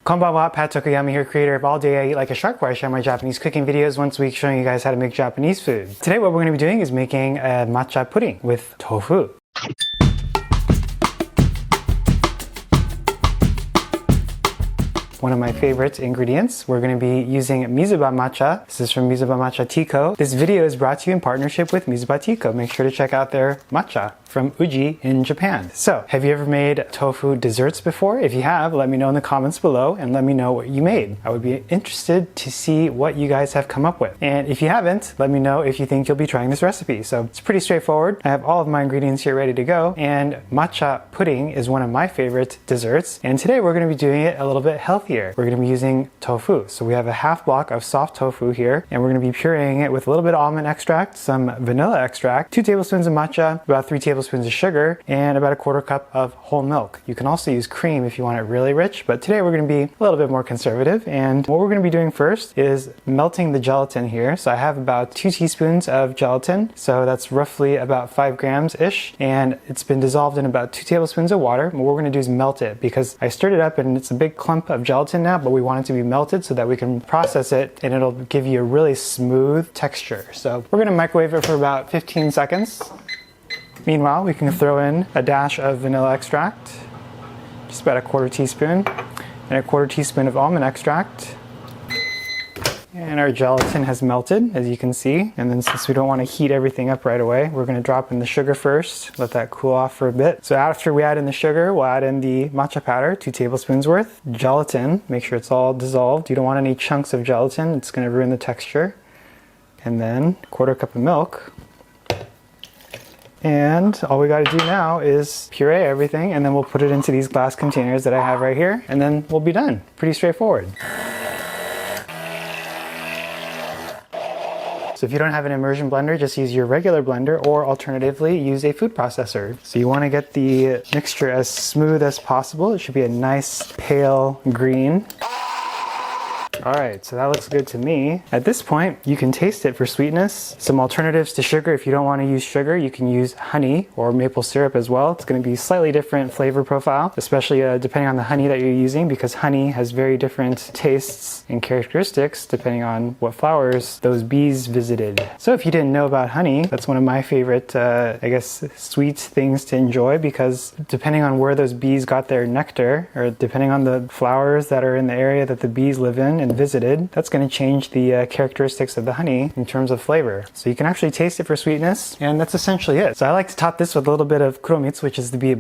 Konbanwa, Pat Tokuyama here, creator of All Day I Eat Like a Shark, where I share my Japanese cooking videos once a week showing you guys how to make Japanese food. Today what we're going to be doing is making a matcha pudding with tofu. One of my favorite ingredients. We're going to be using Mizuba matcha. This is from Mizuba Matcha Tea-Co. This video is brought to you in partnership with Mizuba Tea-Co. Make sure to check out their matcha from Uji in Japan. So, have you ever made tofu desserts before? If you have, let me know in the comments below and let me know what you made. I would be interested to see what you guys have come up with. And if you haven't, let me know if you think you'll be trying this recipe. So, it's pretty straightforward. I have all of my ingredients here ready to go, and matcha pudding is one of my favorite desserts. And today we're going to be doing it a little bit healthier. We're going to be using tofu. So we have a half block of soft tofu here, and we're going to be pureeing it with a little bit of almond extract, some vanilla extract, 2 tablespoons of matcha, about 3 tablespoons of sugar, and about a 1/4 cup of whole milk. You can also use cream if you want it really rich, but today we're going to be a little bit more conservative. And what we're going to be doing first is melting the gelatin here. So I have about 2 teaspoons of gelatin. So that's roughly about 5 grams-ish, and it's been dissolved in about 2 tablespoons of water. And what we're going to do is melt it, because I stirred it up and it's a big clump of gelatin now, but we want it to be melted so that we can process it and it'll give you a really smooth texture. So we're going to microwave it for about 15 seconds. Meanwhile, we can throw in a dash of vanilla extract, just about a 1/4 teaspoon, and a 1/4 teaspoon of almond extract. And our gelatin has melted, as you can see. And then since we don't want to heat everything up right away, we're going to drop in the sugar first, let that cool off for a bit. So after we add in the sugar, we'll add in the matcha powder, 2 tablespoons worth. Gelatin, make sure it's all dissolved. You don't want any chunks of gelatin, it's going to ruin the texture. And then 1/4 cup of milk. And all we got to do now is puree everything, and then we'll put it into these glass containers that I have right here, and then we'll be done. Pretty straightforward. So if you don't have an immersion blender, just use your regular blender, or alternatively use a food processor. So you want to get the mixture as smooth as possible. It should be a nice pale green. Alright, so that looks good to me. At this point, you can taste it for sweetness. Some alternatives to sugar. If you don't want to use sugar, you can use honey or maple syrup as well. It's going to be slightly different flavor profile, especially depending on the honey that you're using, because honey has very different tastes and characteristics depending on what flowers those bees visited. So if you didn't know about honey, that's one of my favorite, I guess, sweet things to enjoy, because depending on where those bees got their nectar, or depending on the flowers that are in the area that the bees live in and visited, that's going to change the characteristics of the honey in terms of flavor. So you can actually taste it for sweetness, and that's essentially it. So I like to top this with a little bit of kuromitsu, which is the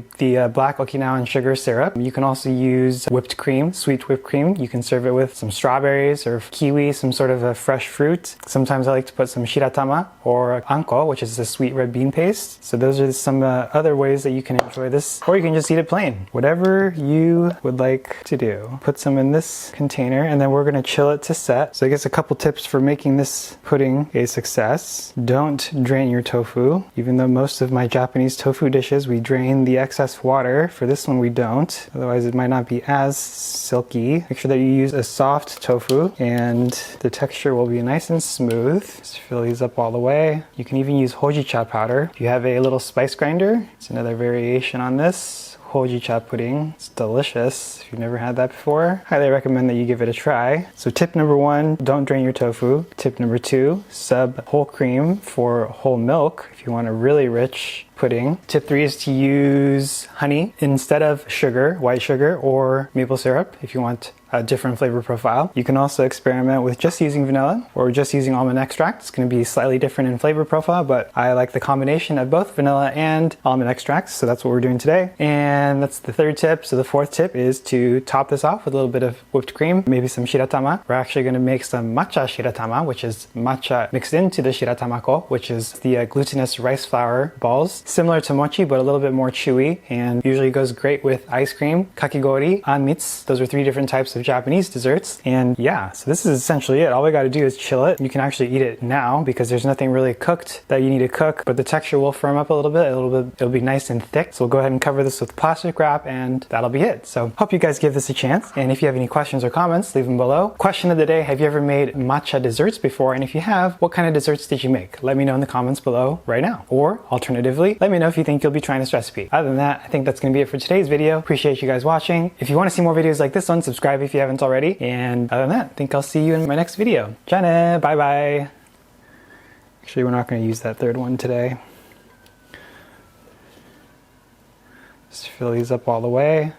black Okinawan sugar syrup. You can also use whipped cream, sweet whipped cream. You can serve it with some strawberries or kiwi, some sort of a fresh fruit. Sometimes I like to put some shiratama or anko, which is the sweet red bean paste. So those are some other ways that you can enjoy this, or you can just eat it plain. Whatever you would like to do. Put some in this container, and then we're going to chill it to set. So I guess a couple tips for making this pudding a success. Don't drain your tofu. Even though most of my Japanese tofu dishes, we drain the excess water. For this one, we don't. Otherwise, it might not be as silky. Make sure that you use a soft tofu, and the texture will be nice and smooth. Just fill these up all the way. You can even use hojicha powder. If you have a little spice grinder, it's another variation on this. Hojicha pudding. It's delicious. If you've never had that before, highly recommend that you give it a try. So tip number 1, don't drain your tofu. Tip number 2, sub whole cream for whole milk if you want a really rich pudding. Tip 3 is to use honey instead of sugar, white sugar, or maple syrup if you want a different flavor profile. You can also experiment with just using vanilla or just using almond extract. It's going to be slightly different in flavor profile, but I like the combination of both vanilla and almond extracts, so that's what we're doing today. And that's the 3rd tip. So the 4th tip is to top this off with a little bit of whipped cream, maybe some shiratama. We're actually going to make some matcha shiratama, which is matcha mixed into the shiratamako, which is the glutinous rice flour balls. Similar to mochi, but a little bit more chewy, and usually goes great with ice cream, kakigori, anmitsu. Those are 3 different types of Japanese desserts. And yeah, so this is essentially it. All we got to do is chill it. You can actually eat it now because there's nothing really cooked that you need to cook, but the texture will firm up a little bit. It'll be nice and thick. So we'll go ahead and cover this with plastic wrap, and that'll be it. So hope you guys give this a chance. And if you have any questions or comments, leave them below. Question of the day: have you ever made matcha desserts before? And if you have, what kind of desserts did you make? Let me know in the comments below right now. Or alternatively, let me know if you think you'll be trying this recipe. Other than that, I think that's going to be it for today's video. Appreciate you guys watching. If you want to see more videos like this one, subscribe if you haven't already. And other than that, I think I'll see you in my next video. Jana, bye bye. Actually, we're not going to use that third one today. Just fill these up all the way.